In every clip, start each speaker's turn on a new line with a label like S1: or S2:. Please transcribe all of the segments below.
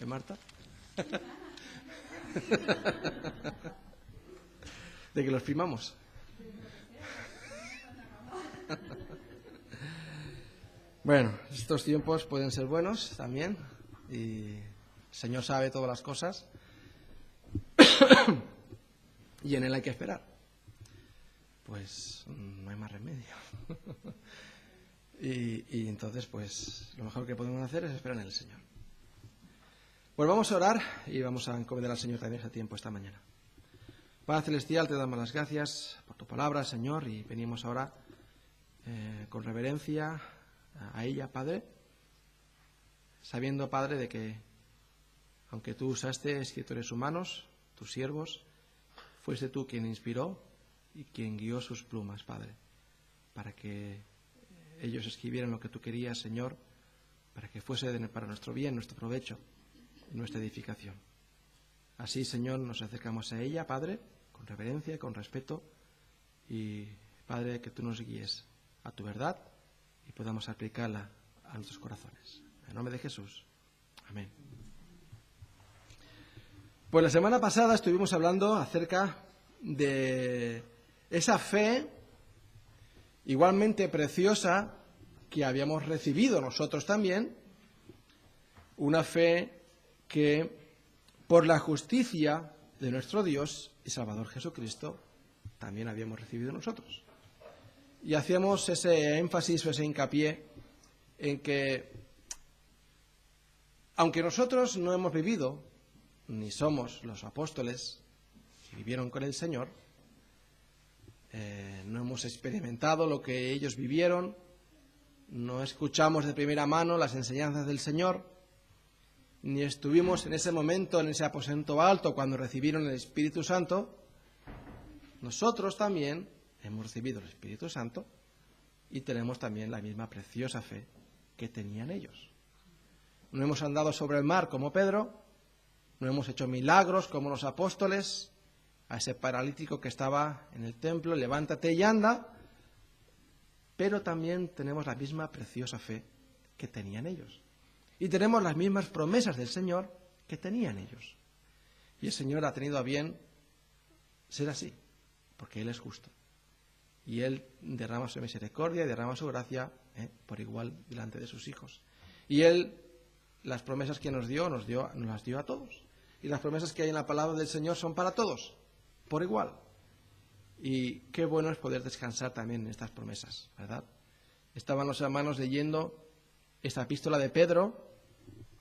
S1: Marta? De que los firmamos. Bueno, estos tiempos pueden ser buenos también y el Señor sabe todas las cosas y en Él hay que esperar. Pues no hay más remedio. y entonces pues lo mejor que podemos hacer es esperar en el Señor. Pues vamos a orar y vamos a encomendar al Señor también ese tiempo esta mañana. Padre Celestial, te damos las gracias por tu palabra, Señor, y venimos ahora con reverencia a ella, Padre, sabiendo, Padre, de que aunque tú usaste escritores humanos, tus siervos, fuiste tú quien inspiró y quien guió sus plumas, Padre, para que ellos escribieran lo que tú querías, Señor, para que fuese para nuestro bien, nuestro provecho y nuestra edificación. Así, Señor, nos acercamos a ella, Padre, con reverencia y con respeto, y, Padre, que tú nos guíes a tu verdad y podamos aplicarla a nuestros corazones. En nombre de Jesús. Amén. Pues la semana pasada estuvimos hablando acerca de esa fe igualmente preciosa que habíamos recibido nosotros también, una fe que por la justicia de nuestro Dios y Salvador Jesucristo también habíamos recibido nosotros. Y hacíamos ese énfasis o ese hincapié en que, aunque nosotros no hemos vivido, ni somos los apóstoles que vivieron con el Señor, no hemos experimentado lo que ellos vivieron, no escuchamos de primera mano las enseñanzas del Señor, ni estuvimos en ese momento, en ese aposento alto, cuando recibieron el Espíritu Santo, nosotros también hemos recibido el Espíritu Santo y tenemos también la misma preciosa fe que tenían ellos. No hemos andado sobre el mar como Pedro, no hemos hecho milagros como los apóstoles, a ese paralítico que estaba en el templo, levántate y anda, pero también tenemos la misma preciosa fe que tenían ellos. Y tenemos las mismas promesas del Señor que tenían ellos. Y el Señor ha tenido a bien ser así, porque Él es justo. Y Él derrama su misericordia y derrama su gracia por igual delante de sus hijos. Y Él, las promesas que nos las dio a todos. Y las promesas que hay en la palabra del Señor son para todos, por igual. Y qué bueno es poder descansar también en estas promesas, ¿verdad? Estaban los hermanos leyendo esta epístola de Pedro.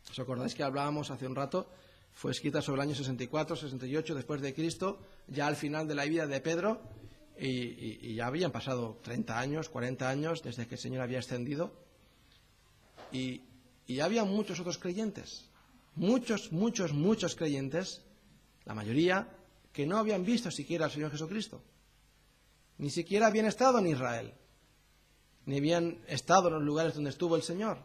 S1: ¿Os acordáis que hablábamos hace un rato? Fue escrita sobre el año 64, 68 después de Cristo, ya al final de la vida de Pedro, y ya habían pasado 30 años, 40 años desde que el Señor había ascendido, y había muchos otros creyentes, muchos creyentes, la mayoría, que no habían visto siquiera al Señor Jesucristo, ni siquiera habían estado en Israel, ni habían estado en los lugares donde estuvo el Señor,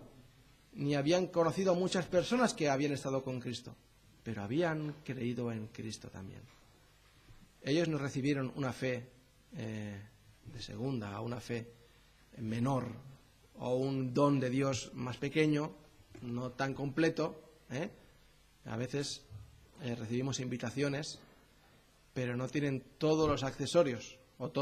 S1: ni habían conocido a muchas personas que habían estado con Cristo, pero habían creído en Cristo también. Ellos no recibieron una fe de segunda, o una fe menor, o un don de Dios más pequeño, no tan completo. A veces recibimos invitaciones, pero no tienen todos los accesorios, o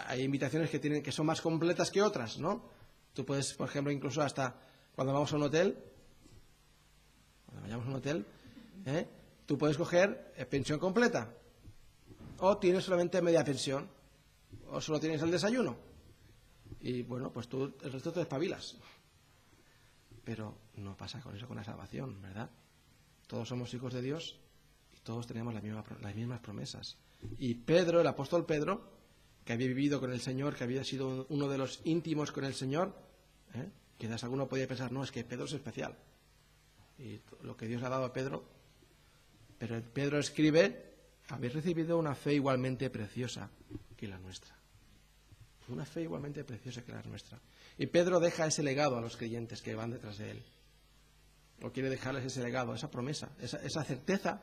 S1: hay invitaciones que son más completas que otras, ¿no? Tú puedes, por ejemplo, incluso hasta cuando vamos a un hotel, tú puedes coger pensión completa, o tienes solamente media pensión, o solo tienes el desayuno, y bueno, pues tú el resto te espabilas. Pero no pasa con eso con la salvación, ¿verdad? Todos somos hijos de Dios y todos tenemos las mismas promesas. Y Pedro, el apóstol Pedro, que había vivido con el Señor, que había sido uno de los íntimos con el Señor, quizás alguno podía pensar, no, es que Pedro es especial, y lo que Dios ha dado a Pedro. Pero Pedro escribe, habéis recibido una fe igualmente preciosa que la nuestra. Una fe igualmente preciosa que la nuestra. Y Pedro deja ese legado a los creyentes que van detrás de él. O quiere dejarles ese legado, esa promesa, esa certeza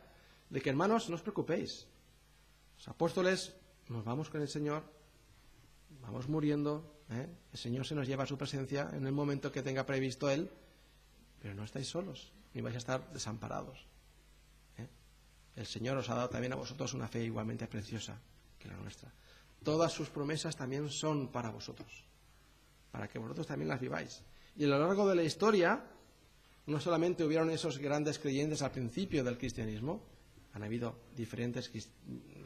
S1: de que, hermanos, no os preocupéis. Los apóstoles nos vamos con el Señor, vamos muriendo, El Señor se nos lleva a su presencia en el momento que tenga previsto Él, pero no estáis solos, ni vais a estar desamparados. El Señor os ha dado también a vosotros una fe igualmente preciosa que la nuestra. Todas sus promesas también son para vosotros, para que vosotros también las viváis. Y a lo largo de la historia, no solamente hubieron esos grandes creyentes al principio del cristianismo, han habido diferentes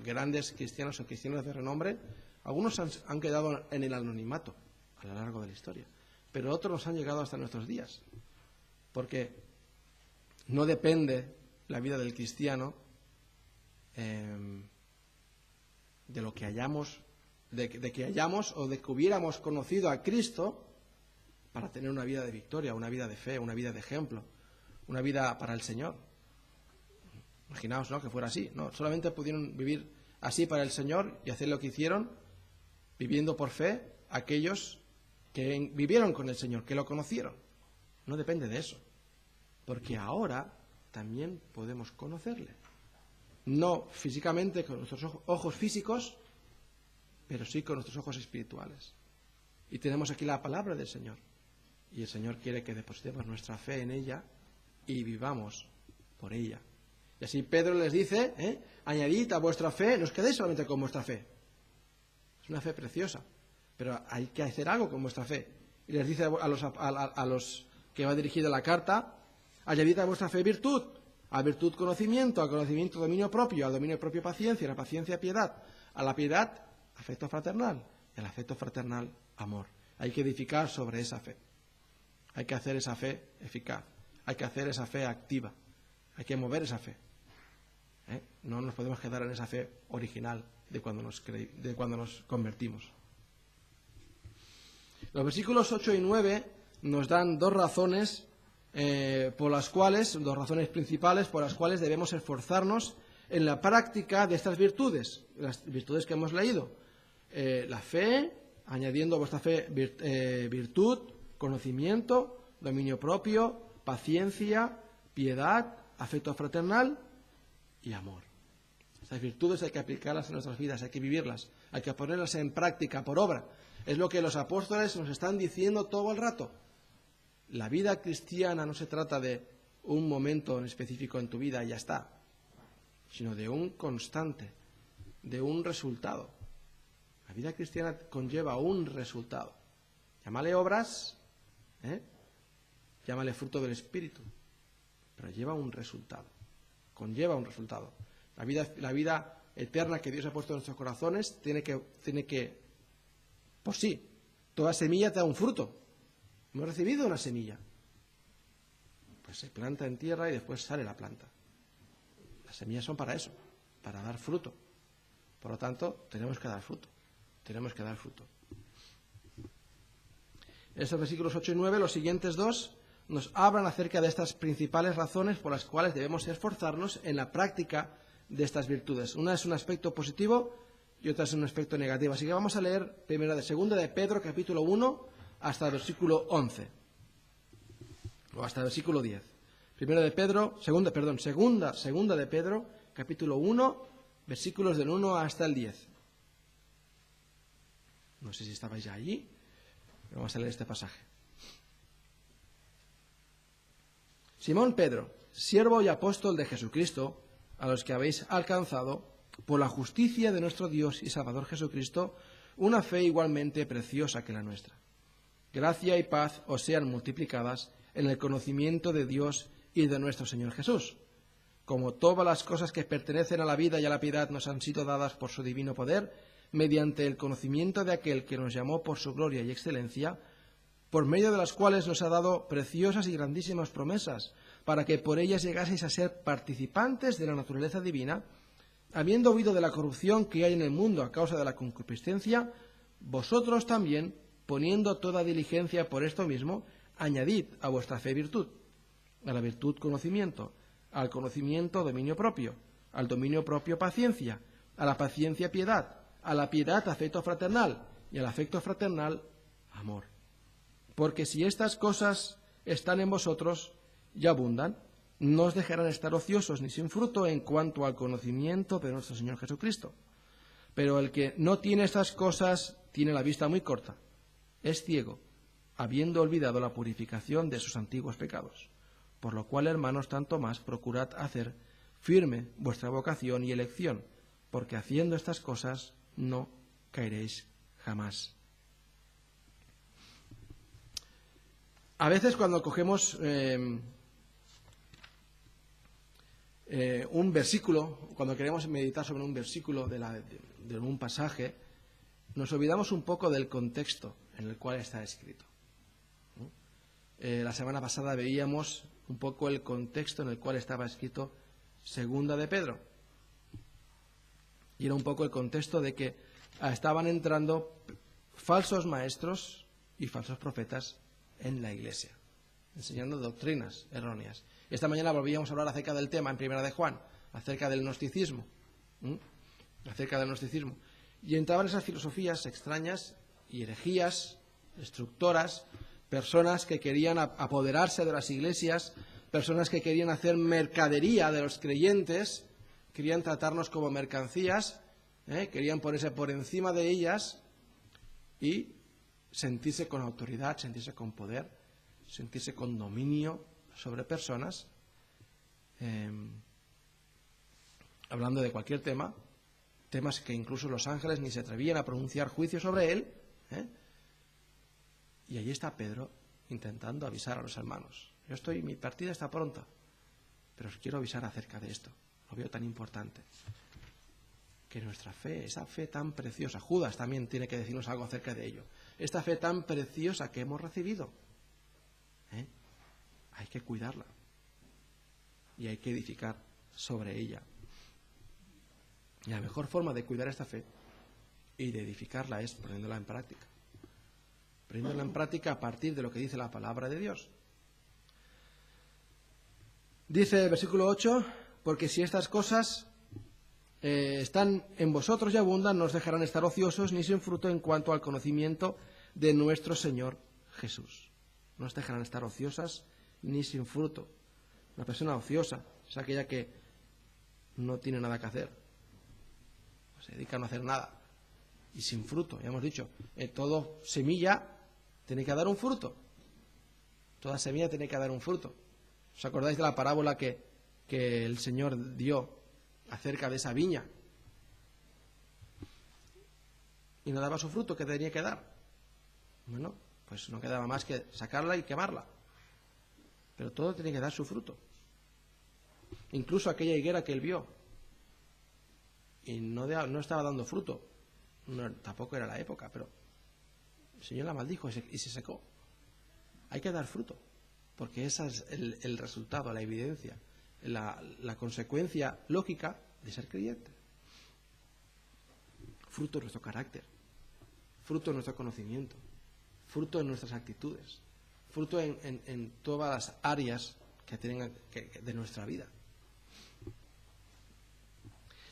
S1: grandes cristianos o cristianos de renombre. Algunos han quedado en el anonimato a lo largo de la historia, pero otros nos han llegado hasta nuestros días, porque no depende la vida del cristiano de lo que hayamos, de que hayamos o de que hubiéramos conocido a Cristo para tener una vida de victoria, una vida de fe, una vida de ejemplo, una vida para el Señor. Imaginaos, ¿no?, que fuera así. No, solamente pudieron vivir así para el Señor y hacer lo que hicieron, viviendo por fe, aquellos que vivieron con el Señor, que lo conocieron. No depende de eso, porque ahora también podemos conocerle. No físicamente con nuestros ojos físicos, pero sí con nuestros ojos espirituales. Y tenemos aquí la palabra del Señor. Y el Señor quiere que depositemos nuestra fe en ella y vivamos por ella. Y así Pedro les dice, añadid a vuestra fe, no os quedéis solamente con vuestra fe. Es una fe preciosa, pero hay que hacer algo con vuestra fe. Y les dice a los que va dirigida la carta, añadid a vuestra fe virtud, a virtud conocimiento, al conocimiento dominio propio, al dominio propio paciencia, a la paciencia piedad, a la piedad afecto fraternal, y al afecto fraternal amor. Hay que edificar sobre esa fe. Hay que hacer esa fe eficaz. Hay que hacer esa fe activa. Hay que mover esa fe. No nos podemos quedar en esa fe original de cuando nos convertimos. Los versículos 8 y 9 nos dan dos razones dos razones principales por las cuales debemos esforzarnos en la práctica de estas virtudes, las virtudes que hemos leído. La fe, añadiendo a vuestra fe virtud, conocimiento, dominio propio, paciencia, piedad, afecto fraternal y amor. Estas virtudes hay que aplicarlas en nuestras vidas, hay que vivirlas, hay que ponerlas en práctica, por obra. Es lo que los apóstoles nos están diciendo todo el rato. La vida cristiana no se trata de un momento en específico en tu vida y ya está, sino de un constante, de un resultado. La vida cristiana conlleva un resultado. Llámale obras, llámale fruto del Espíritu, pero lleva un resultado, conlleva un resultado. La vida eterna que Dios ha puesto en nuestros corazones tiene que, pues sí, toda semilla te da un fruto. Hemos recibido una semilla, pues se planta en tierra y después sale la planta. Las semillas son para eso, para dar fruto. Por lo tanto, tenemos que dar fruto. Estos versículos 8 y 9, los siguientes dos, nos hablan acerca de estas principales razones por las cuales debemos esforzarnos en la práctica de estas virtudes. Una es un aspecto positivo y otra es un aspecto negativo. Así que vamos a leer segunda de Pedro, capítulo 1, hasta el versículo 11, o hasta el versículo 10. Segunda de Pedro, capítulo 1, versículos del 1 hasta el 10. No sé si estabais ya allí, pero vamos a leer este pasaje. Simón Pedro, siervo y apóstol de Jesucristo, a los que habéis alcanzado, por la justicia de nuestro Dios y Salvador Jesucristo, una fe igualmente preciosa que la nuestra. Gracia y paz os sean multiplicadas en el conocimiento de Dios y de nuestro Señor Jesús. Como todas las cosas que pertenecen a la vida y a la piedad nos han sido dadas por su divino poder, mediante el conocimiento de aquel que nos llamó por su gloria y excelencia, por medio de las cuales nos ha dado preciosas y grandísimas promesas, para que por ellas llegaseis a ser participantes de la naturaleza divina, habiendo huido de la corrupción que hay en el mundo a causa de la concupiscencia, vosotros también, poniendo toda diligencia por esto mismo, añadid a vuestra fe virtud, a la virtud conocimiento, al conocimiento dominio propio, al dominio propio paciencia, a la paciencia piedad, a la piedad afecto fraternal y al afecto fraternal amor. Porque si estas cosas están en vosotros y abundan, no os dejarán estar ociosos ni sin fruto en cuanto al conocimiento de nuestro Señor Jesucristo. Pero el que no tiene estas cosas tiene la vista muy corta es ciego, habiendo olvidado la purificación de sus antiguos pecados. Por lo cual, hermanos, tanto más procurad hacer firme vuestra vocación y elección, porque haciendo estas cosas no caeréis jamás. A veces cuando cogemos un versículo, cuando queremos meditar sobre un versículo de un pasaje, nos olvidamos un poco del contexto en el cual está escrito. La semana pasada veíamos un poco el contexto en el cual estaba escrito Segunda de Pedro. Y era un poco el contexto de que estaban entrando falsos maestros y falsos profetas en la iglesia, enseñando doctrinas erróneas. Esta mañana volvíamos a hablar acerca del tema en Primera de Juan, acerca del gnosticismo. Y entraban esas filosofías extrañas y herejías, destructoras, personas que querían apoderarse de las iglesias, personas que querían hacer mercadería de los creyentes, querían tratarnos como mercancías, querían ponerse por encima de ellas y sentirse con autoridad, sentirse con poder, sentirse con dominio sobre personas, hablando de cualquier tema, temas que incluso los ángeles ni se atrevían a pronunciar juicio sobre él. Y allí está Pedro intentando avisar a los hermanos. Mi partida está pronta, pero os quiero avisar acerca de esto. Lo veo tan importante. Que nuestra fe, esa fe tan preciosa, Judas también tiene que decirnos algo acerca de ello. Esta fe tan preciosa que hemos recibido, hay que cuidarla y hay que edificar sobre ella. Y la mejor forma de cuidar esta fe y de edificarla es poniéndola en práctica. Poniéndola en práctica a partir de lo que dice la palabra de Dios. Dice el versículo 8, porque si estas cosas están en vosotros y abundan, no os dejarán estar ociosos ni sin fruto en cuanto al conocimiento de nuestro Señor Jesús. No os dejarán estar ociosas ni sin fruto. Una persona ociosa es aquella que no tiene nada que hacer, se dedica a no hacer nada, y sin fruto. Ya hemos dicho, todo semilla tiene que dar un fruto. Toda semilla tiene que dar un fruto. ¿Os acordáis de la parábola que el Señor dio acerca de esa viña? Y no daba su fruto que tenía que dar. Bueno, pues no quedaba más que sacarla y quemarla. Pero todo tiene que dar su fruto. Incluso aquella higuera que él vio y no estaba dando fruto. Tampoco era la época, pero el Señor la maldijo y se secó. Hay que dar fruto, porque ese es el resultado, la evidencia, la consecuencia lógica de ser creyente. Fruto de nuestro carácter, fruto de nuestro conocimiento, fruto de nuestras actitudes, fruto en todas las áreas de nuestra vida.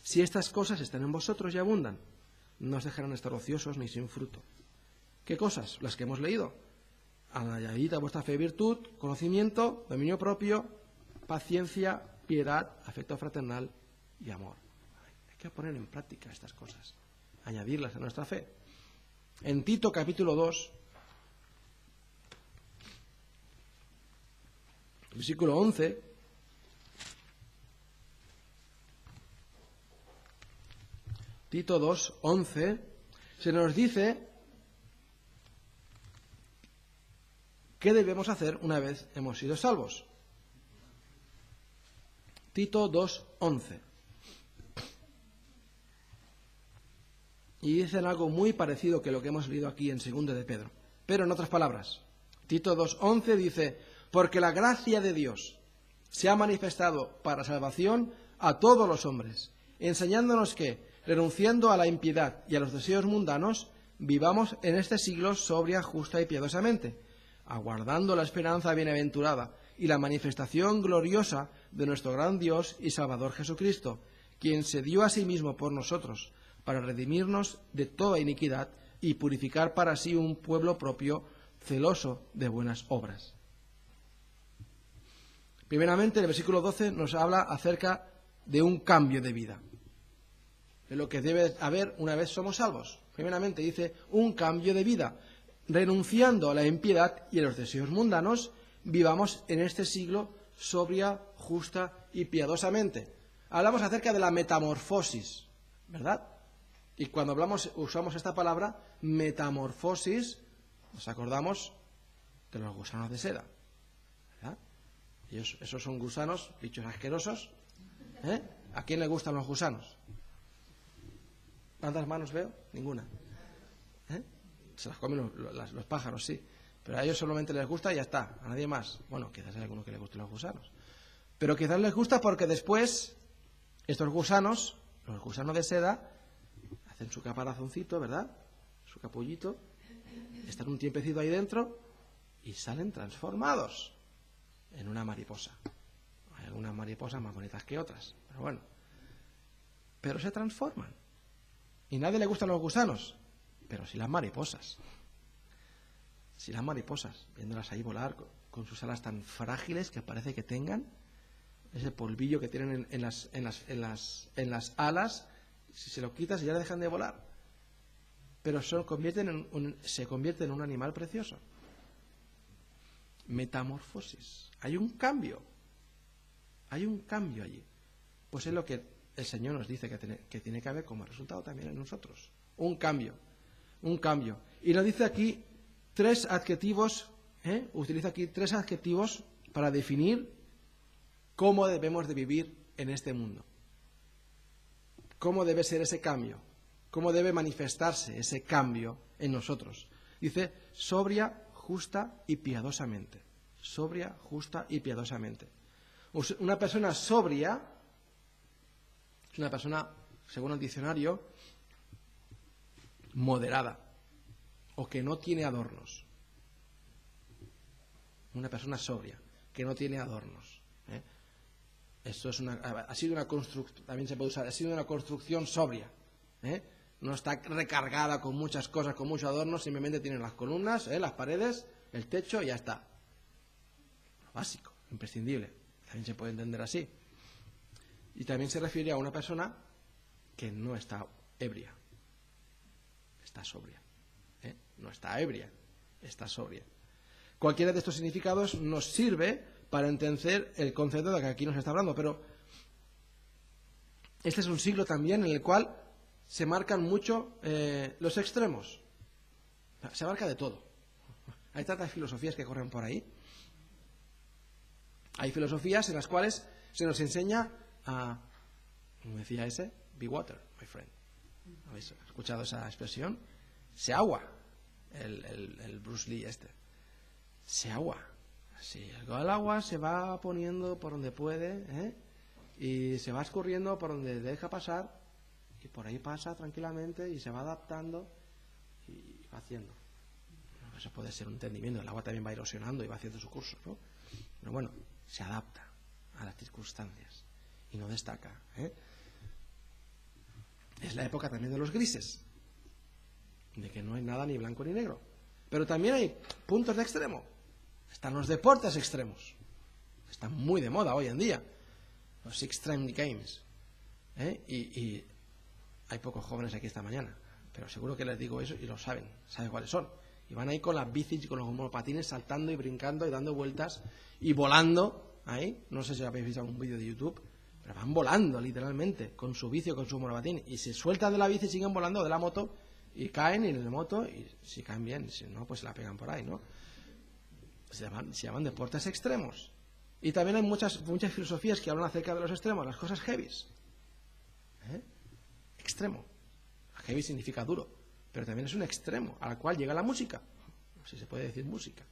S1: Si estas cosas están en vosotros y abundan, no os dejarán estar ociosos ni sin fruto. ¿Qué cosas? Las que hemos leído. Añadid a vuestra fe virtud, conocimiento, dominio propio, paciencia, piedad, afecto fraternal y amor. Hay que poner en práctica estas cosas, añadirlas a nuestra fe. En Tito capítulo 2, versículo 11, Tito 2, 11, se nos dice ¿qué debemos hacer una vez hemos sido salvos? Tito 2:11. Y dicen algo muy parecido que lo que hemos leído aquí en 2 de Pedro, pero en otras palabras. Tito 2:11 dice, porque la gracia de Dios se ha manifestado para salvación a todos los hombres, enseñándonos que, renunciando a la impiedad y a los deseos mundanos, vivamos en este siglo sobria, justa y piadosamente, aguardando la esperanza bienaventurada y la manifestación gloriosa de nuestro gran Dios y Salvador Jesucristo, quien se dio a sí mismo por nosotros, para redimirnos de toda iniquidad y purificar para sí un pueblo propio, celoso de buenas obras. Primeramente, el versículo 12 nos habla acerca de un cambio de vida, de lo que debe haber una vez somos salvos. Primeramente dice un cambio de vida. renunciando a la impiedad y a los deseos mundanos, vivamos en este siglo sobria, justa y piadosamente. Hablamos acerca de la metamorfosis, ¿verdad? Y cuando usamos esta palabra, metamorfosis, nos acordamos de los gusanos de seda, ¿verdad? Esos son gusanos, bichos asquerosos. ¿A quién le gustan los gusanos? ¿Cuántas manos veo? Ninguna. Se las comen los pájaros, sí. Pero a ellos solamente les gusta y ya está, a nadie más. Bueno, quizás hay alguno que le guste los gusanos. Pero quizás les gusta porque después estos gusanos, los gusanos de seda, hacen su caparazoncito, ¿verdad? Su capullito, están un tiempecito ahí dentro y salen transformados en una mariposa. Hay algunas mariposas más bonitas que otras, pero bueno. Pero se transforman. Y a nadie le gustan los gusanos, pero sí las mariposas. Sí las mariposas, viéndolas ahí volar con sus alas tan frágiles que parece que tengan ese polvillo que tienen en las alas, si se lo quitas ya dejan de volar. Pero se convierten en un animal precioso. Metamorfosis. Hay un cambio. Hay un cambio allí. Pues es lo que el Señor nos dice que tiene que haber como resultado también en nosotros. Un cambio. Un cambio. Y nos dice aquí tres adjetivos, utiliza aquí tres adjetivos para definir cómo debemos de vivir en este mundo. ¿Cómo debe ser ese cambio? ¿Cómo debe manifestarse ese cambio en nosotros? Dice, sobria, justa y piadosamente. Sobria, justa y piadosamente. Una persona sobria es una persona, según el diccionario, moderada o que no tiene adornos. Una persona sobria, que no tiene adornos. Esto ha sido una construcción, también se puede usar, ha sido una construcción sobria. No está recargada con muchas cosas, con mucho adorno, simplemente tiene las columnas, las paredes, el techo y ya está. Lo básico, imprescindible. También se puede entender así. Y también se refiere a una persona que no está ebria. Está sobria. No está ebria, está sobria. Cualquiera de estos significados nos sirve para entender el concepto de que aquí nos está hablando, pero este es un siglo también en el cual se marcan mucho los extremos. Se marca de todo. Hay tantas filosofías que corren por ahí. Hay filosofías en las cuales se nos enseña a, como decía ese, be water, my friend. ¿Habéis escuchado esa expresión? Se agua. El Bruce Lee este. Se agua. Si el agua se va poniendo por donde puede, y se va escurriendo por donde deja pasar, y por ahí pasa tranquilamente y se va adaptando y va haciendo. Eso puede ser un entendimiento. El agua también va erosionando y va haciendo su curso, ¿no? Pero bueno, se adapta a las circunstancias y no destaca. Es la época también de los grises, de que no hay nada ni blanco ni negro. Pero también hay puntos de extremo. Están los deportes extremos. Están muy de moda hoy en día. Los Extreme Games. Y hay pocos jóvenes aquí esta mañana, pero seguro que les digo eso y lo saben cuáles son. Y van ahí con las bicis y con los monopatines saltando y brincando y dando vueltas y volando ahí. No sé si habéis visto algún vídeo de YouTube, pero van volando literalmente con su bici o con su monopatín y se sueltan de la bici y siguen volando de la moto y caen en la moto y si caen bien, si no, pues se la pegan por ahí, ¿no? Se llaman deportes extremos. Y también hay muchas filosofías que hablan acerca de los extremos, las cosas heavies. Extremo. Heavy significa duro, pero también es un extremo al cual llega la música. Si se puede decir música.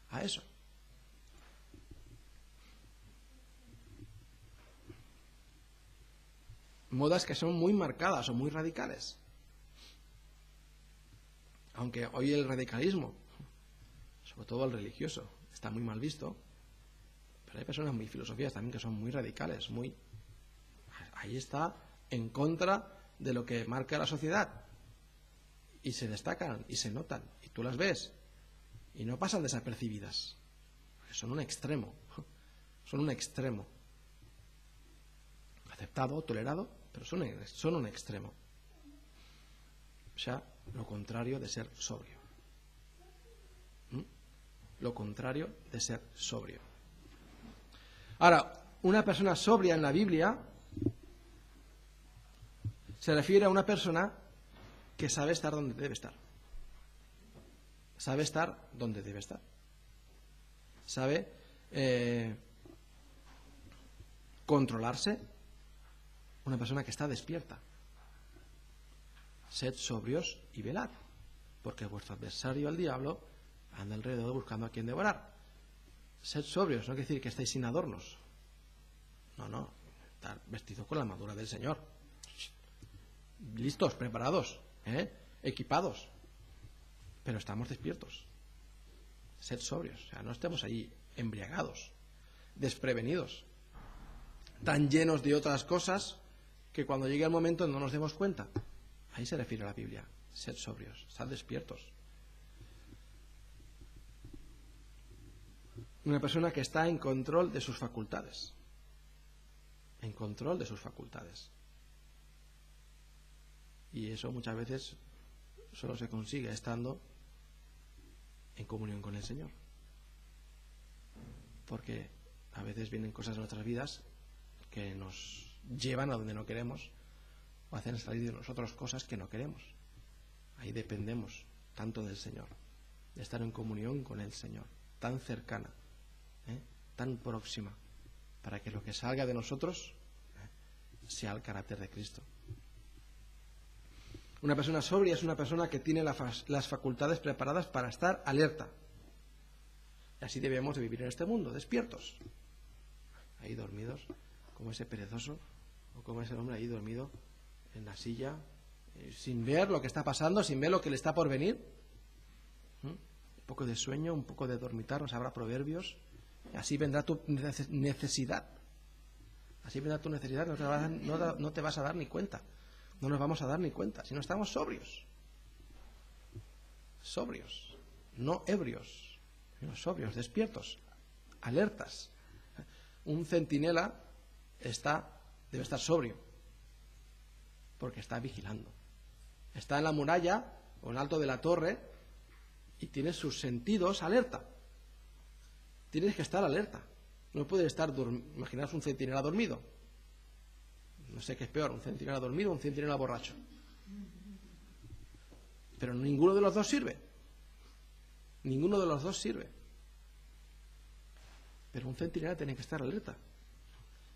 S1: A eso. Modas que son muy marcadas o muy radicales. Aunque hoy el radicalismo, sobre todo el religioso, está muy mal visto, pero hay personas muy filosofías también que son muy radicales, ahí está en contra de lo que marca la sociedad y se destacan y se notan y tú las ves y no pasan desapercibidas, son un extremo, aceptado, tolerado, pero son un extremo, o sea, lo contrario de ser sobrio. lo contrario de ser sobrio. Ahora, una persona sobria en la Biblia se refiere a una persona que sabe estar donde debe estar. Sabe estar donde debe estar. Sabe controlarse. Una persona que está despierta. Sed sobrios y velad, porque vuestro adversario, el diablo, anda alrededor buscando a quien devorar. Sed sobrios, no quiere decir que estéis sin adornos. No, estar vestidos con la armadura del Señor. Listos, preparados, equipados. Pero estamos despiertos. Sed sobrios, o sea, no estemos ahí embriagados, desprevenidos, tan llenos de otras cosas que cuando llegue el momento no nos demos cuenta. Ahí se refiere a la Biblia. Sed sobrios, estad despiertos. Una persona que está en control de sus facultades. En control de sus facultades. Y eso muchas veces solo se consigue estando en comunión con el Señor. Porque a veces vienen cosas en nuestras vidas que nos llevan a donde no queremos o hacen salir de nosotros cosas que no queremos. Ahí dependemos tanto del Señor, de estar en comunión con el Señor, tan cercana, tan próxima, para que lo que salga de nosotros sea el carácter de Cristo. Una persona sobria es una persona que tiene las facultades preparadas para estar alerta. Y así debemos de vivir en este mundo, despiertos. Ahí dormidos, como ese perezoso, o como ese hombre ahí dormido en la silla, sin ver lo que está pasando, sin ver lo que le está por venir. Un poco de sueño, un poco de dormitar, nos habrá proverbios. Así vendrá tu necesidad. Así vendrá tu necesidad, no te vas a dar ni cuenta. No nos vamos a dar ni cuenta, si no estamos sobrios. Sobrios, no ebrios, sino sobrios, despiertos, alertas. Un centinela debe estar sobrio, porque está vigilando. Está en la muralla o en alto de la torre y tiene sus sentidos alerta. Tienes que estar alerta. No puedes estar imaginaos un centinela dormido. No sé qué es peor, un centinela dormido o un centinela borracho. Pero ninguno de los dos sirve. Ninguno de los dos sirve. Pero un centinela tiene que estar alerta.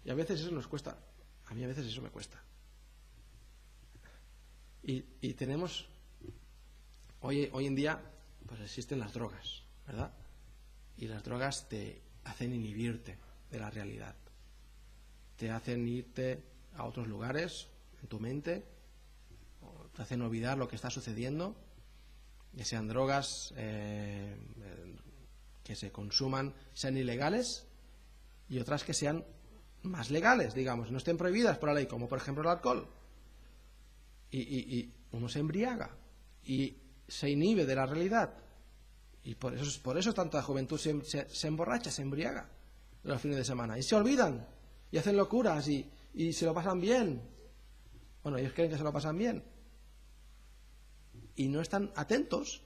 S1: Y a veces eso nos cuesta. A mí a veces eso me cuesta. Y tenemos, hoy en día, pues existen las drogas, ¿verdad? Y las drogas te hacen inhibirte de la realidad. Te hacen irte a otros lugares en tu mente, o te hacen olvidar lo que está sucediendo, que sean drogas que se consuman, sean ilegales, y otras que sean más legales, digamos, no estén prohibidas por la ley, como por ejemplo el alcohol. Y uno se embriaga y se inhibe de la realidad. Y por eso tanta juventud se emborracha, se embriaga los fines de semana. Y se olvidan, y hacen locuras, y se lo pasan bien. Bueno, ellos creen que se lo pasan bien. Y no están atentos,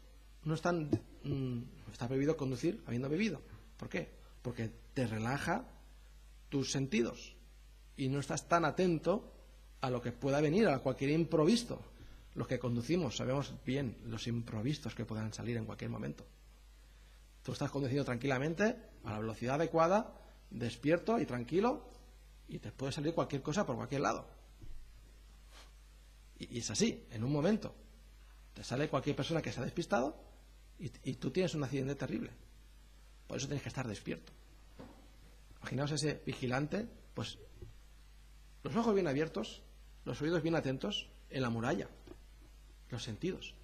S1: está prohibido conducir habiendo bebido. ¿Por qué? Porque te relaja tus sentidos y no estás tan atento a lo que pueda venir, a cualquier imprevisto. Los que conducimos sabemos bien los imprevistos que puedan salir en cualquier momento. Tú estás conduciendo tranquilamente, a la velocidad adecuada, despierto y tranquilo, y te puede salir cualquier cosa por cualquier lado. Y es así, en un momento. Te sale cualquier persona que se ha despistado y tú tienes un accidente terrible. Por eso tienes que estar despierto. Imaginaos ese vigilante, pues los ojos bien abiertos, los oídos bien atentos, en la muralla, los sentidos,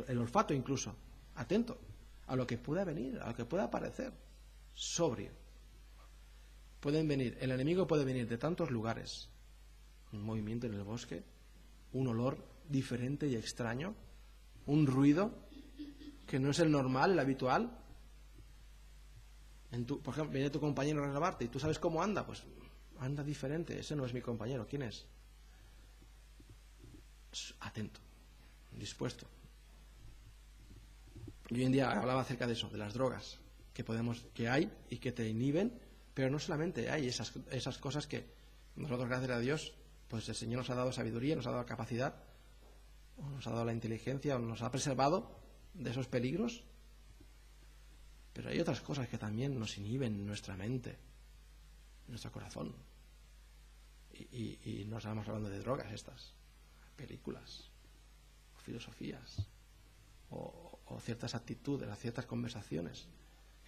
S1: el olfato incluso, atento a lo que pueda venir, a lo que pueda aparecer, sobrio. El enemigo puede venir de tantos lugares, un movimiento en el bosque, un olor diferente y extraño, un ruido que no es el normal, el habitual. Por ejemplo, viene tu compañero a grabarte y tú sabes cómo anda, pues anda diferente, ese no es mi compañero, ¿quién es? Atento, dispuesto. Y hoy en día hablaba acerca de eso, de las drogas. que hay y que te inhiben, pero no solamente hay esas cosas que nosotros, gracias a Dios, pues el Señor nos ha dado sabiduría, nos ha dado capacidad, o nos ha dado la inteligencia, o nos ha preservado de esos peligros. Pero hay otras cosas que también nos inhiben nuestra mente, nuestro corazón. Y no estamos hablando de drogas estas, películas, o filosofías, o ciertas actitudes, o ciertas conversaciones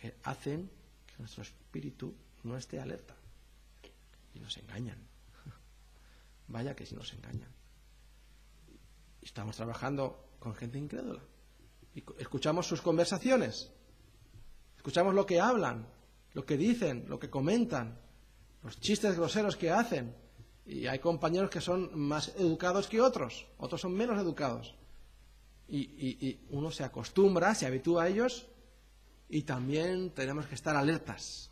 S1: que hacen que nuestro espíritu no esté alerta. Y nos engañan. Vaya que si nos engañan. Y estamos trabajando con gente incrédula. Y escuchamos sus conversaciones. Escuchamos lo que hablan, lo que dicen, lo que comentan, los chistes groseros que hacen. Y hay compañeros que son más educados que otros son menos educados. Y uno se acostumbra, se habitúa a ellos, y también tenemos que estar alertas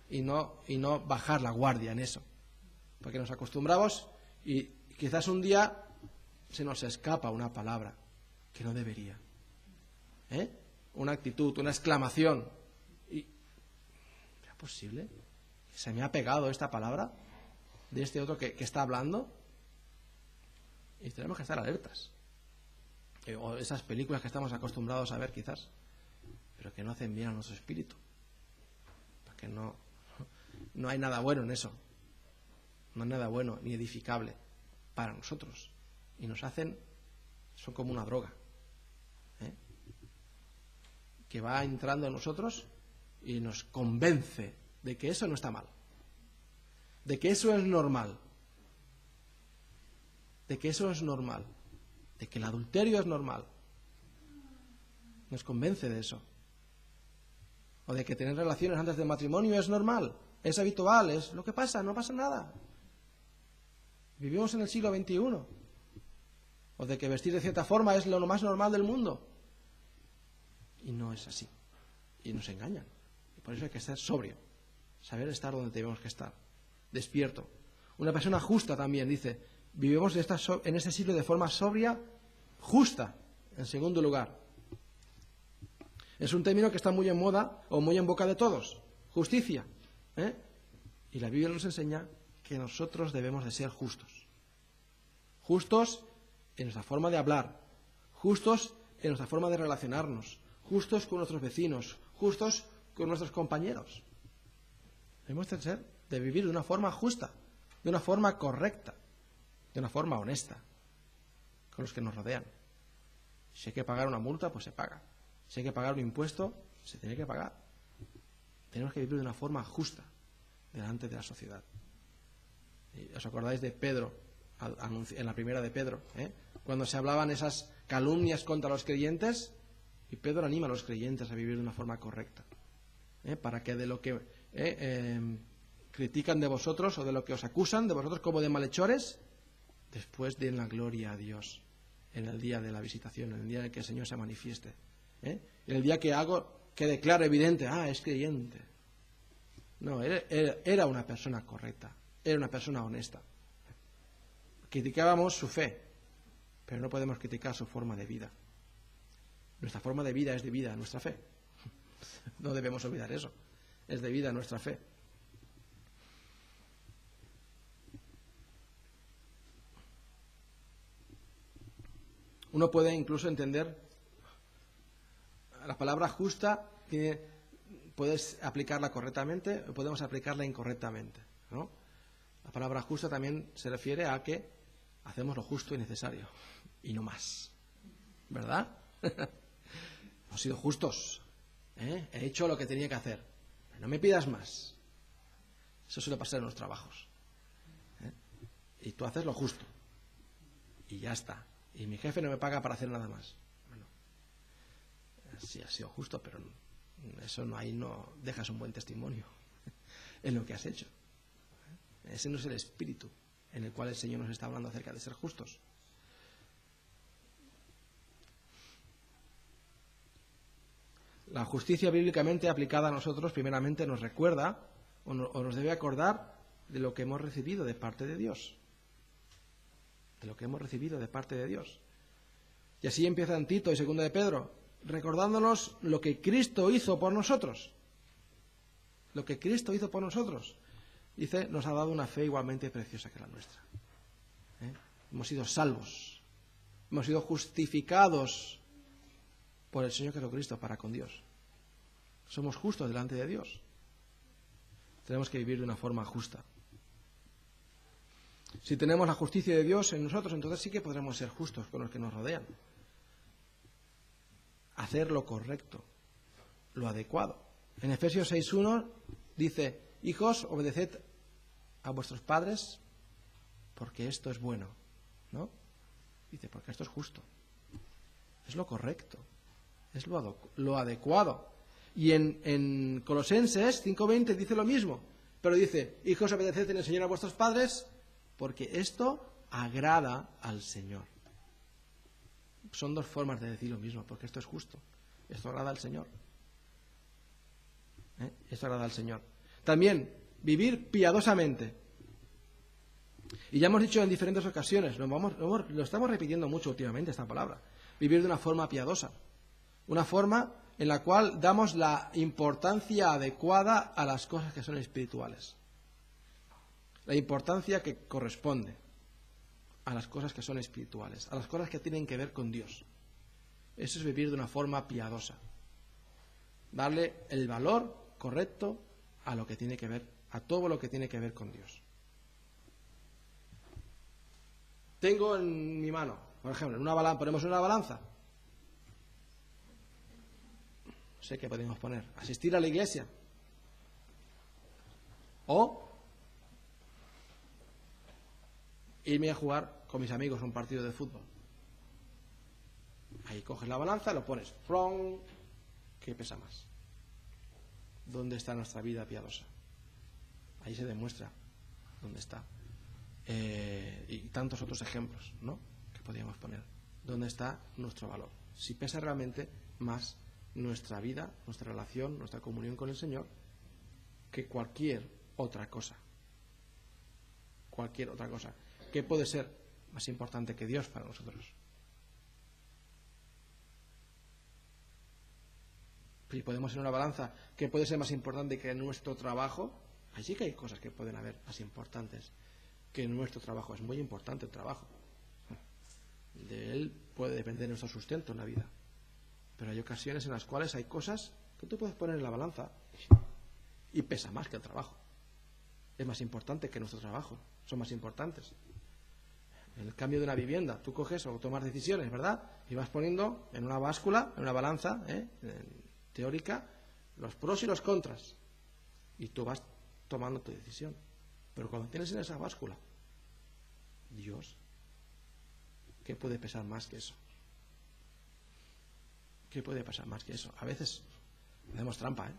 S1: y no bajar la guardia en eso. Porque nos acostumbramos y quizás un día se nos escapa una palabra que no debería. Una actitud, una exclamación. ¿Es posible? ¿Se me ha pegado esta palabra de este otro que está hablando? Y tenemos que estar alertas. O esas películas que estamos acostumbrados a ver quizás, pero que no hacen bien a nuestro espíritu. Porque no hay nada bueno en eso. No hay nada bueno ni edificable para nosotros. Y son como una droga. Que va entrando en nosotros y nos convence de que eso no está mal. De que eso es normal. De que eso es normal. De que el adulterio es normal. Nos convence de eso. O de que tener relaciones antes del matrimonio es normal, es habitual, es lo que pasa, no pasa nada. Vivimos en el siglo XXI. O de que vestir de cierta forma es lo más normal del mundo. Y no es así. Y nos engañan. Y por eso hay que ser sobrio. Saber estar donde tenemos que estar. Despierto. Una persona justa también, dice, vivimos en este siglo de forma sobria, justa, en segundo lugar. Es un término que está muy en moda o muy en boca de todos. Justicia. Y la Biblia nos enseña que nosotros debemos de ser justos. Justos en nuestra forma de hablar. Justos en nuestra forma de relacionarnos. Justos con nuestros vecinos. Justos con nuestros compañeros. Debemos de vivir de una forma justa, de una forma correcta, de una forma honesta con los que nos rodean. Si hay que pagar una multa, pues se paga. Si hay que pagar un impuesto, se tiene que pagar. Tenemos que vivir de una forma justa delante de la sociedad. ¿Os acordáis de Pedro, en la primera de Pedro, cuando se hablaban esas calumnias contra los creyentes? Y Pedro anima a los creyentes a vivir de una forma correcta, para que de lo que critican de vosotros o de lo que os acusan de vosotros como de malhechores, después den la gloria a Dios en el día de la visitación, en el día en el que el Señor se manifieste. En el día que declare evidente, es creyente. No, era una persona correcta, era una persona honesta. Criticábamos su fe, pero no podemos criticar su forma de vida. Nuestra forma de vida es debida a nuestra fe. No debemos olvidar eso. Es debida a nuestra fe. Uno puede incluso entender la palabra justa, puedes aplicarla correctamente o podemos aplicarla incorrectamente, ¿no? La palabra justa también se refiere a que hacemos lo justo y necesario y no más, ¿verdad? Hemos sido justos, he hecho lo que tenía que hacer, pero no me pidas más. Eso suele pasar en los trabajos, y tú haces lo justo y ya está, y mi jefe no me paga para hacer nada más. Bueno, sí ha sido justo, pero eso ahí no dejas un buen testimonio en lo que has hecho. Ese no es el espíritu en el cual el Señor nos está hablando acerca de ser justos. La justicia bíblicamente aplicada a nosotros primeramente nos recuerda o nos debe acordar de lo que hemos recibido de parte de Dios. De lo que hemos recibido de parte de Dios. Y así empieza en Tito y 2 de Pedro, recordándonos lo que Cristo hizo por nosotros. lo que Cristo hizo por nosotros. Dice, nos ha dado una fe igualmente preciosa que la nuestra. Hemos sido salvos, hemos sido justificados por el Señor Jesucristo para con Dios. Somos justos delante de Dios. Tenemos que vivir de una forma justa. Si tenemos la justicia de Dios en nosotros, entonces sí que podremos ser justos con los que nos rodean. Hacer lo correcto, lo adecuado. En Efesios 6:1 dice, hijos, obedeced a vuestros padres porque esto es bueno, ¿no? Dice, porque esto es justo, es lo correcto, es lo adecuado. Y en Colosenses 5:20 dice lo mismo, pero dice, hijos, obedeced en el Señor a vuestros padres porque esto agrada al Señor. Son dos formas de decir lo mismo, porque esto es justo, esto agrada al Señor. Esto agrada al Señor. También, vivir piadosamente. Y ya hemos dicho en diferentes ocasiones, lo estamos repitiendo mucho últimamente esta palabra, vivir de una forma piadosa, una forma en la cual damos la importancia adecuada a las cosas que son espirituales, la importancia que corresponde a las cosas que son espirituales, a las cosas que tienen que ver con Dios. Eso es vivir de una forma piadosa, darle el valor correcto a lo que tiene que ver, a todo lo que tiene que ver con Dios. Tengo en mi mano, por ejemplo, ponemos una balanza. No sé qué podemos poner. Asistir a la iglesia. O irme a jugar con mis amigos un partido de fútbol. Ahí coges la balanza, lo pones. ¡Frong! ¿Qué pesa más? ¿Dónde está nuestra vida piadosa? Ahí se demuestra dónde está. Y tantos otros ejemplos, ¿no?, que podríamos poner. ¿Dónde está nuestro valor? Si pesa realmente más nuestra vida, nuestra relación, nuestra comunión con el Señor, que cualquier otra cosa. Cualquier otra cosa. ¿Qué puede ser más importante que Dios para nosotros? Si podemos en una balanza, ¿qué puede ser más importante que nuestro trabajo? Ahí sí que hay cosas que pueden haber más importantes que nuestro trabajo. Es muy importante el trabajo. De él puede depender nuestro sustento en la vida. Pero hay ocasiones en las cuales hay cosas que tú puedes poner en la balanza y pesa más que el trabajo. Es más importante que nuestro trabajo. Son más importantes. En el cambio de una vivienda, tú coges o tomas decisiones, ¿verdad? Y vas poniendo en una báscula, en una balanza teórica, los pros y los contras. Y tú vas tomando tu decisión. Pero cuando tienes en esa báscula Dios, ¿qué puede pesar más que eso? ¿Qué puede pasar más que eso? A veces hacemos trampa,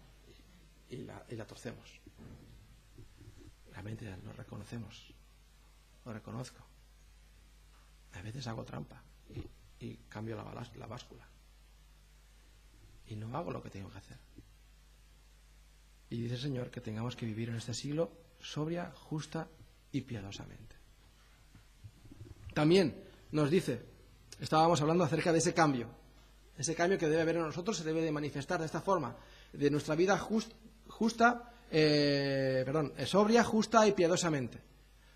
S1: y la torcemos. Realmente lo reconocemos, lo reconozco. A veces hago trampa y cambio la báscula. Y no hago lo que tengo que hacer. Y dice el Señor que tengamos que vivir en este siglo sobria, justa y piadosamente. También nos dice, estábamos hablando acerca de ese cambio que debe haber en nosotros, se debe de manifestar de esta forma, de nuestra vida sobria, justa y piadosamente.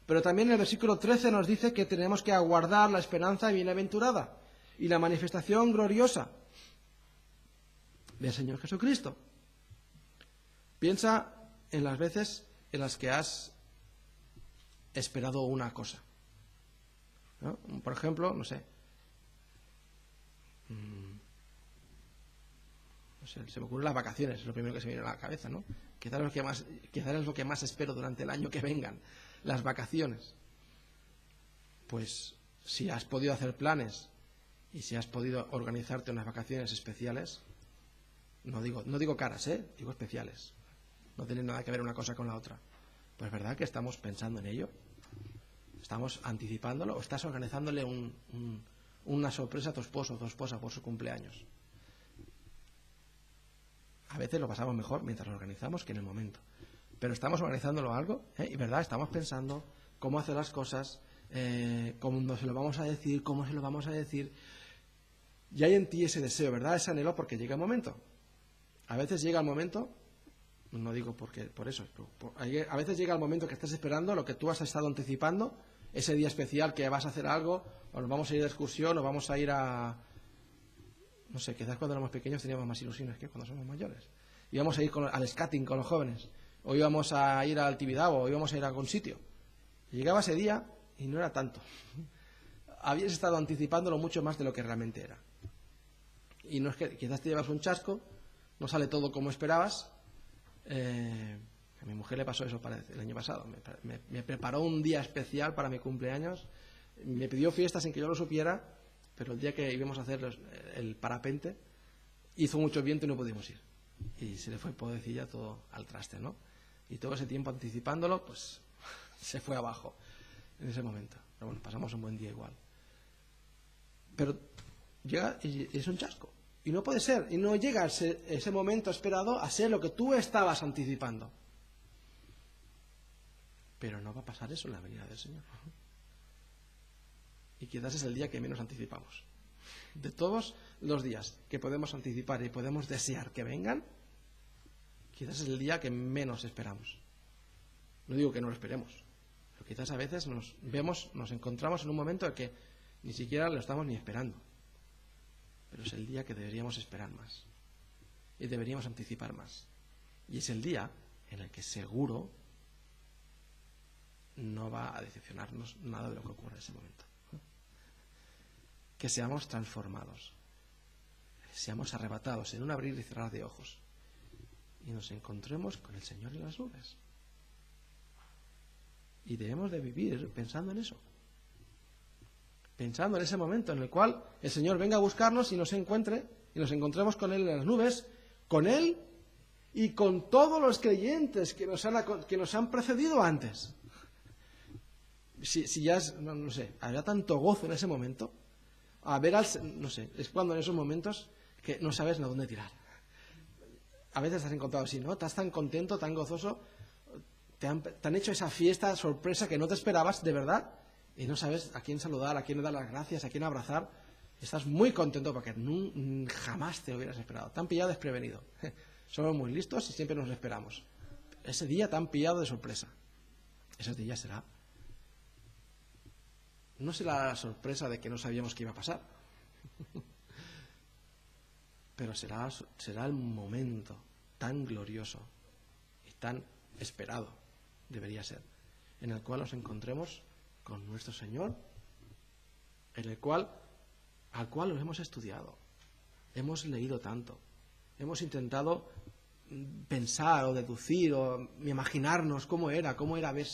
S1: Pero también en el versículo 13 nos dice que tenemos que aguardar la esperanza bienaventurada y la manifestación gloriosa del Señor Jesucristo. Piensa en las veces en las que has esperado una cosa, ¿no? Por ejemplo, no sé, se me ocurren las vacaciones, es lo primero que se me viene a la cabeza, ¿no? Quizás es lo que más espero durante el año que vengan, las vacaciones. Pues si has podido hacer planes y si has podido organizarte unas vacaciones especiales, no digo caras, digo especiales. No tiene nada que ver una cosa con la otra. Pues es verdad que estamos pensando en ello. Estamos anticipándolo o estás organizándole una sorpresa a tu esposo o tu esposa por su cumpleaños. A veces lo pasamos mejor mientras lo organizamos que en el momento. Pero estamos organizándolo algo, y verdad, estamos pensando cómo hacer las cosas, cómo se lo vamos a decir, cómo se lo vamos a decir. Y hay en ti ese deseo, ¿verdad? Ese anhelo, porque llega el momento. A veces llega el momento No digo por eso. A veces llega el momento que estás esperando lo que tú has estado anticipando, ese día especial que vas a hacer algo, o nos vamos a ir de excursión, o vamos a ir a... No sé, quizás cuando éramos pequeños teníamos más ilusiones que cuando somos mayores. Íbamos a ir al skating con los jóvenes, o íbamos a ir al Tibidabo, o íbamos a ir a algún sitio. Y llegaba ese día y no era tanto. Habías estado anticipándolo mucho más de lo que realmente era. Y no es que quizás te llevas un chasco, no sale todo como esperabas. A mi mujer le pasó eso el año pasado. Me preparó un día especial para mi cumpleaños, me pidió fiesta sin que yo lo supiera, pero el día que íbamos a hacer el parapente hizo mucho viento y no pudimos ir. Y se le fue, pobrecilla, todo al traste, ¿no? Y todo ese tiempo anticipándolo, pues se fue abajo en ese momento. Pero bueno, pasamos un buen día igual. Pero llega y es un chasco. Y no puede ser, y no llega ese momento esperado a ser lo que tú estabas anticipando. Pero no va a pasar eso en la venida del Señor. Y quizás es el día que menos anticipamos. De todos los días que podemos anticipar y podemos desear que vengan, quizás es el día que menos esperamos. No digo que no lo esperemos, pero quizás a veces nos encontramos en un momento en que ni siquiera lo estamos ni esperando. Pero es el día que deberíamos esperar más. Y deberíamos anticipar más. Y es el día en el que seguro no va a decepcionarnos nada de lo que ocurre en ese momento. Que seamos transformados, seamos arrebatados en un abrir y cerrar de ojos y nos encontremos con el Señor en las nubes. Y debemos de vivir pensando en eso, pensando en ese momento en el cual el Señor venga a buscarnos y nos encuentre y nos encontremos con Él en las nubes, con Él y con todos los creyentes que nos han precedido antes. Si ya no sé, habrá tanto gozo en ese momento. No sé, es cuando en esos momentos que no sabes a dónde tirar. A veces te has encontrado así, ¿no? Estás tan contento, tan gozoso, te han hecho esa fiesta sorpresa que no te esperabas, de verdad, y no sabes a quién saludar, a quién dar las gracias, a quién abrazar. Estás muy contento porque jamás te lo hubieras esperado. Te han pillado desprevenido. Somos muy listos y siempre nos lo esperamos. Ese día te han pillado de sorpresa. Ese día será... No será la sorpresa de que no sabíamos qué iba a pasar, pero será el momento tan glorioso y tan esperado, debería ser, en el cual nos encontremos con nuestro Señor, al cual nos hemos estudiado, hemos leído tanto, hemos intentado pensar o deducir o imaginarnos cómo era haber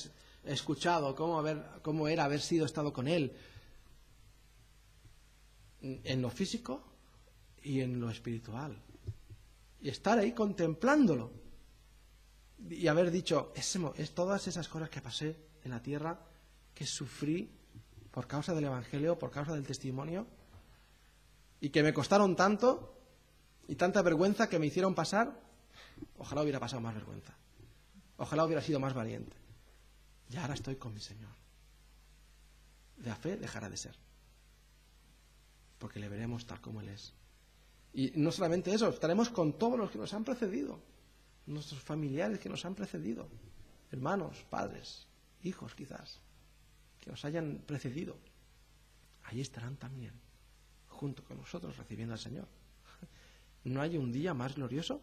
S1: escuchado, cómo era haber estado con Él en lo físico y en lo espiritual, y estar ahí contemplándolo y haber dicho, es todas esas cosas que pasé en la tierra, que sufrí por causa del Evangelio, por causa del testimonio, y que me costaron tanto y tanta vergüenza que me hicieron pasar. Ojalá hubiera pasado más vergüenza, ojalá hubiera sido más valiente. Y ahora estoy con mi Señor. La fe dejará de ser, porque le veremos tal como Él es. Y no solamente eso, estaremos con todos los que nos han precedido, nuestros familiares que nos han precedido, hermanos, padres, hijos quizás, que nos hayan precedido. Allí estarán también, junto con nosotros, recibiendo al Señor. ¿No hay un día más glorioso?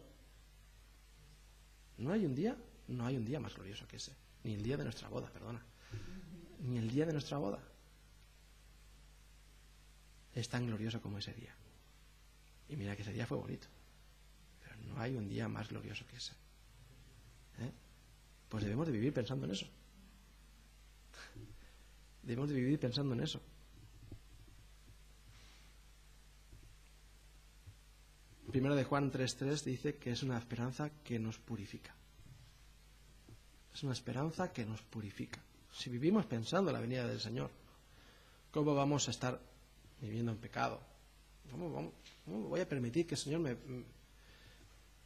S1: ¿No hay un día más glorioso que ese? Ni el día de nuestra boda, perdona. Ni el día de nuestra boda es tan glorioso como ese día. Y mira que ese día fue bonito, pero no hay un día más glorioso que ese. Pues debemos de vivir pensando en eso. Debemos de vivir pensando en eso. Primero de Juan 3:3 dice que es una esperanza que nos purifica. Es una esperanza que nos purifica. Si vivimos pensando en la venida del Señor, ¿cómo vamos a estar viviendo en pecado? ¿Cómo voy a permitir que el Señor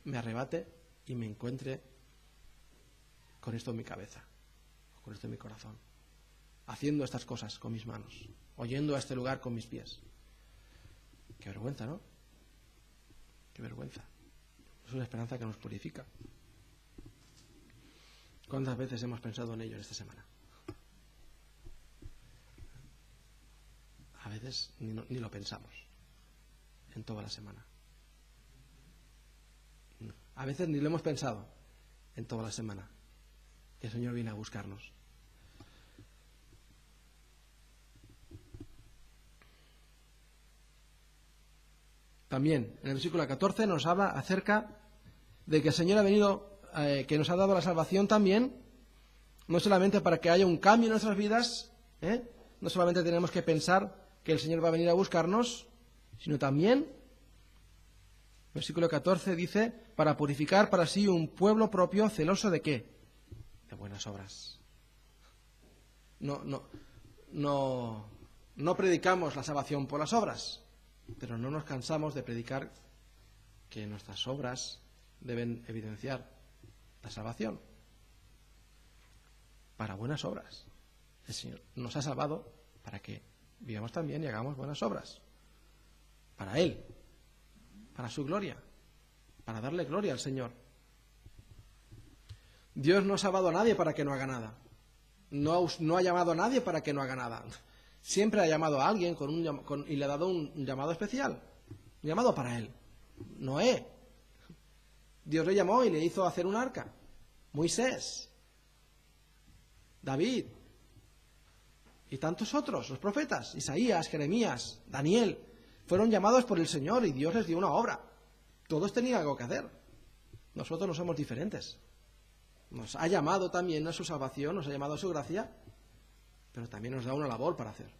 S1: me arrebate y me encuentre con esto en mi cabeza, con esto en mi corazón, haciendo estas cosas con mis manos, oyendo a este lugar con mis pies? Qué vergüenza, ¿no? Qué vergüenza. Es una esperanza que nos purifica. ¿Cuántas veces hemos pensado en ello en esta semana? A veces ni lo pensamos en toda la semana. A veces ni lo hemos pensado en toda la semana, que el Señor viene a buscarnos. También en el versículo 14 nos habla acerca de que el Señor ha venido, que nos ha dado la salvación también, no solamente para que haya un cambio en nuestras vidas, no solamente tenemos que pensar que el Señor va a venir a buscarnos, sino también, versículo 14 dice, para purificar para sí un pueblo propio celoso ¿de qué? De buenas obras. No predicamos la salvación por las obras, pero no nos cansamos de predicar que nuestras obras deben evidenciar la salvación. Para buenas obras. El Señor nos ha salvado para que vivamos también y hagamos buenas obras. Para Él, para su gloria, para darle gloria al Señor. Dios no ha salvado a nadie para que no haga nada. No ha llamado a nadie para que no haga nada. Siempre ha llamado a alguien y le ha dado un llamado especial. Un llamado para Él. Noé. Dios le llamó y le hizo hacer un arca. Moisés. David. Y tantos otros, los profetas. Isaías, Jeremías, Daniel. Fueron llamados por el Señor y Dios les dio una obra. Todos tenían algo que hacer. Nosotros no somos diferentes. Nos ha llamado también a su salvación, nos ha llamado a su gracia, pero también nos da una labor para hacer.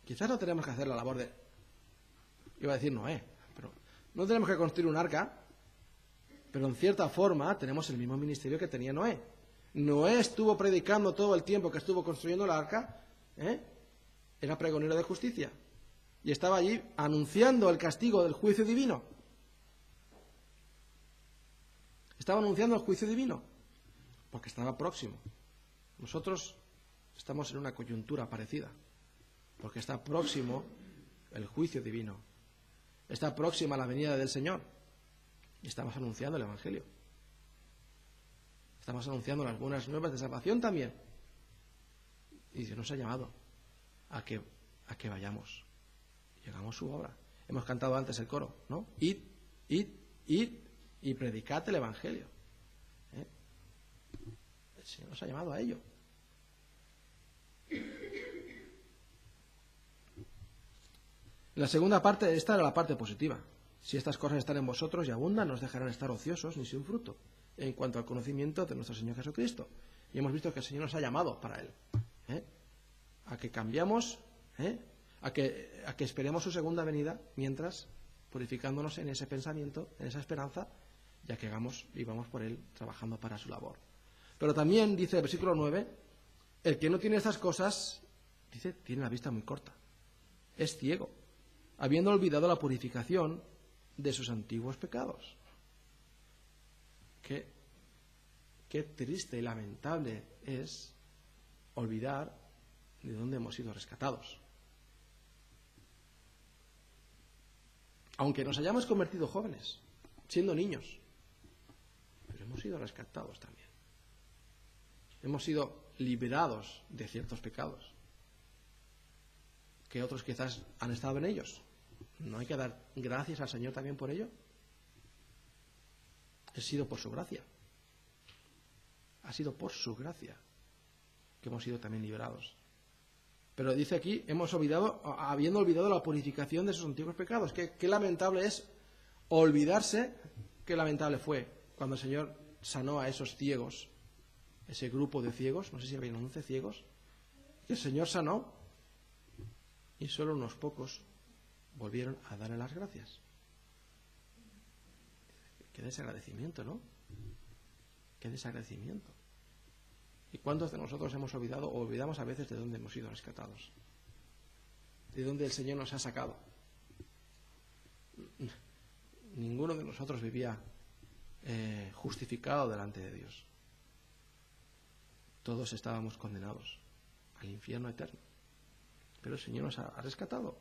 S1: Quizás no tenemos que hacer la labor de... Iba a decir Noé, pero no tenemos que construir un arca, pero en cierta forma tenemos el mismo ministerio que tenía Noé. Noé estuvo predicando todo el tiempo que estuvo construyendo el arca, era pregonero de justicia, y estaba allí anunciando el castigo del juicio divino. Estaba anunciando el juicio divino, porque estaba próximo. Nosotros estamos en una coyuntura parecida, porque está próximo el juicio divino, está próxima la venida del Señor, y estamos anunciando el Evangelio. Estamos anunciando las buenas nuevas de salvación también. Y Dios nos ha llamado a que vayamos y hagamos su obra. Hemos cantado antes el coro, ¿no? Id y predicad el Evangelio. El Señor nos ha llamado a ello. La segunda parte, esta era la parte positiva. Si estas cosas están en vosotros y abundan, no os dejarán estar ociosos ni sin fruto en cuanto al conocimiento de nuestro Señor Jesucristo. Y hemos visto que el Señor nos ha llamado para Él. A que cambiamos, a que esperemos su segunda venida, mientras purificándonos en ese pensamiento, en esa esperanza, ya que vivamos por Él, trabajando para su labor. Pero también dice el versículo 9, el que no tiene estas cosas, dice, tiene la vista muy corta, es ciego, habiendo olvidado la purificación de sus antiguos pecados. Qué triste y lamentable es olvidar de dónde hemos sido rescatados. Aunque nos hayamos convertido jóvenes, siendo niños, pero hemos sido rescatados también. Hemos sido liberados de ciertos pecados, que otros quizás han estado en ellos. ¿No hay que dar gracias al Señor también por ello? Ha sido por su gracia. Ha sido por su gracia que hemos sido también liberados. Pero dice aquí, habiendo olvidado la purificación de sus antiguos pecados. Qué lamentable es olvidarse, qué lamentable fue cuando el Señor sanó a esos ciegos, ese grupo de ciegos, no sé si habían 11 ciegos, que el Señor sanó y solo unos pocos volvieron a darle las gracias. Qué desagradecimiento, ¿no? Qué desagradecimiento. ¿Y cuántos de nosotros hemos olvidado o olvidamos a veces de dónde hemos sido rescatados? De dónde el Señor nos ha sacado. Ninguno de nosotros vivía justificado delante de Dios. Todos estábamos condenados al infierno eterno. Pero el Señor nos ha rescatado,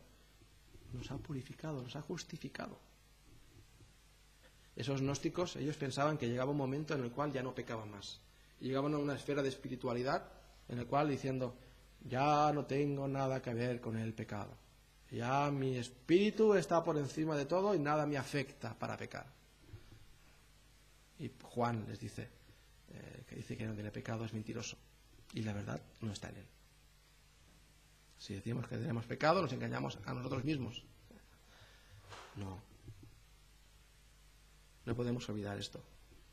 S1: nos ha purificado, nos ha justificado. Esos gnósticos, ellos pensaban que llegaba un momento en el cual ya no pecaban más. Y llegaban a una esfera de espiritualidad en la cual diciendo, ya no tengo nada que ver con el pecado. Ya mi espíritu está por encima de todo y nada me afecta para pecar. Y Juan les dice, que dice que no tiene pecado es mentiroso. Y la verdad no está en él. Si decimos que tenemos pecado, nos engañamos a nosotros mismos. No podemos olvidar esto.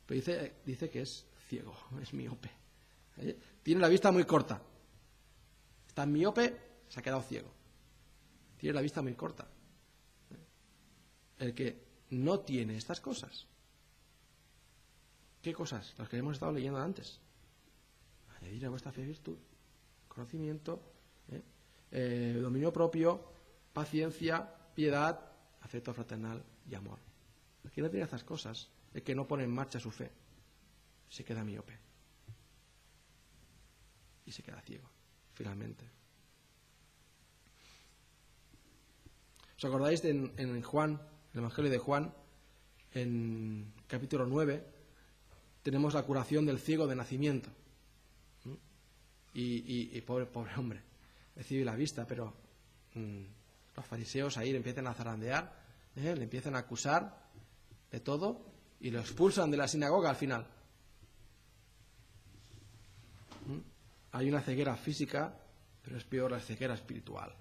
S1: Pero dice que es ciego, es miope. Tiene la vista muy corta. Está miope, se ha quedado ciego. Tiene la vista muy corta. El que no tiene estas cosas. ¿Qué cosas? Las que hemos estado leyendo antes. Añadir a vuestra fe virtud, conocimiento, dominio propio, paciencia, piedad, afecto fraternal y amor. El que no tiene estas cosas, el que no pone en marcha su fe, se queda miope. Y se queda ciego, finalmente. ¿Os acordáis en Juan, el Evangelio de Juan, en capítulo 9, tenemos la curación del ciego de nacimiento? Y pobre hombre, recibe la vista, pero los fariseos ahí le empiezan a zarandear, le empiezan a acusar de todo y lo expulsan de la sinagoga al final. Hay una ceguera física, pero es peor la ceguera espiritual.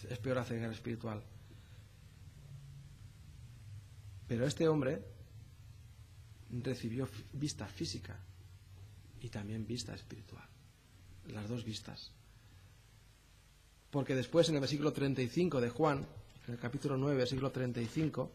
S1: Es peor la ceguera espiritual. Pero este hombre recibió vista física y también vista espiritual. Las dos vistas. Porque después en el versículo 35 de Juan, en el capítulo 9, versículo 35,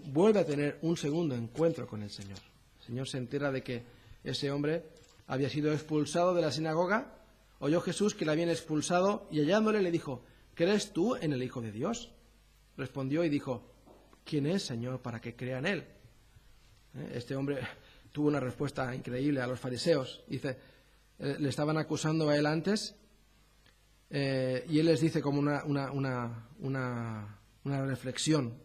S1: vuelve a tener un segundo encuentro con el Señor. El Señor se entera de que ese hombre había sido expulsado de la sinagoga. Oyó Jesús que le habían expulsado y hallándole le dijo, ¿crees tú en el Hijo de Dios? Respondió y dijo, ¿quién es, Señor, para que crea en él? Este hombre tuvo una respuesta increíble a los fariseos. Dice, le estaban acusando a él antes y él les dice como una reflexión.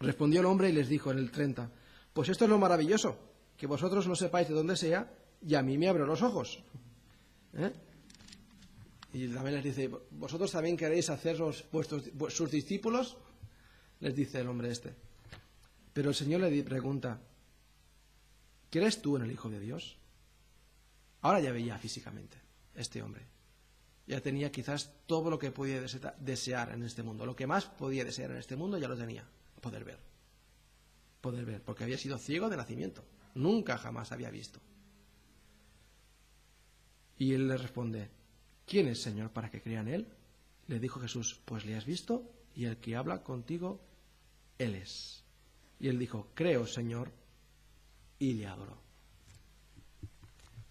S1: Respondió el hombre y les dijo en el 30, pues esto es lo maravilloso, que vosotros no sepáis de dónde sea y a mí me abro los ojos. Y también les dice, ¿vosotros también queréis haceros sus discípulos? Les dice el hombre este. Pero el Señor le pregunta, ¿crees tú en el Hijo de Dios? Ahora ya veía físicamente este hombre. Ya tenía quizás todo lo que podía desear en este mundo. Lo que más podía desear en este mundo ya lo tenía. Poder ver. Poder ver, porque había sido ciego de nacimiento. Nunca jamás había visto. Y él le responde, ¿quién es, Señor, para que crea en él? Le dijo Jesús, pues le has visto y el que habla contigo, él es. Y él dijo, creo, Señor, y le adoró.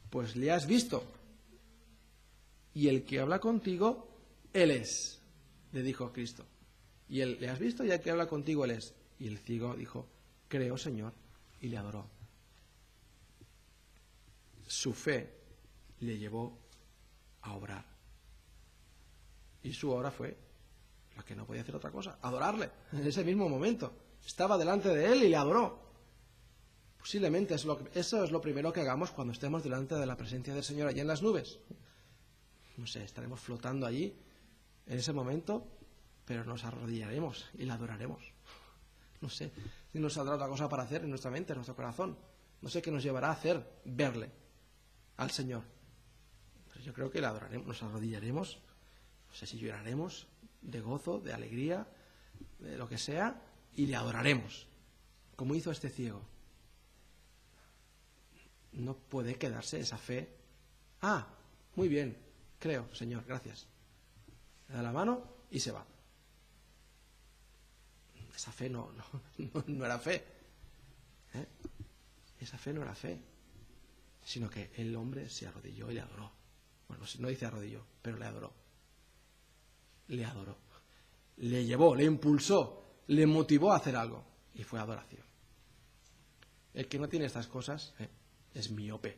S1: Pues le has visto y el que habla contigo, él es, le dijo Cristo. Y él, le has visto y el que habla contigo, él es. Y el ciego dijo, creo, Señor, y le adoró. Su fe le llevó a obrar. Y su obra fue la que no podía hacer otra cosa, adorarle en ese mismo momento. Estaba delante de él y le adoró. Posiblemente eso es lo primero que hagamos cuando estemos delante de la presencia del Señor allí en las nubes. No sé, estaremos flotando allí en ese momento, pero nos arrodillaremos y le adoraremos. No sé si nos saldrá otra cosa para hacer en nuestra mente, en nuestro corazón. No sé qué nos llevará a hacer, verle al Señor. Pero yo creo que le adoraremos, nos arrodillaremos, no sé si lloraremos de gozo, de alegría, de lo que sea, y le adoraremos, como hizo este ciego. No puede quedarse esa fe. Ah, muy bien, creo, Señor, gracias. Le da la mano y se va. Esa fe no era fe. Esa fe no era fe, sino que el hombre se arrodilló y le adoró. Bueno, no dice arrodilló, pero le adoró. Le adoró. Le llevó, le impulsó, le motivó a hacer algo. Y fue adoración. El que no tiene estas cosas es miope.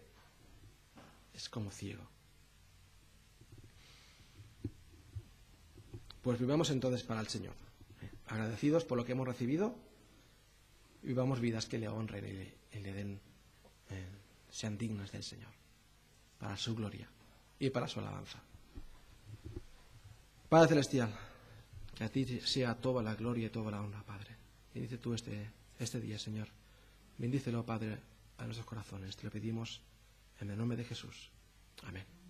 S1: Es como ciego. Pues vivamos entonces para el Señor. Agradecidos por lo que hemos recibido. y vivamos vidas que le honren y le den, sean dignas del Señor, para su gloria y para su alabanza. Padre Celestial, que a ti sea toda la gloria y toda la honra, Padre. Bendice tú este día, Señor. Bendícelo, Padre, a nuestros corazones. Te lo pedimos en el nombre de Jesús. Amén.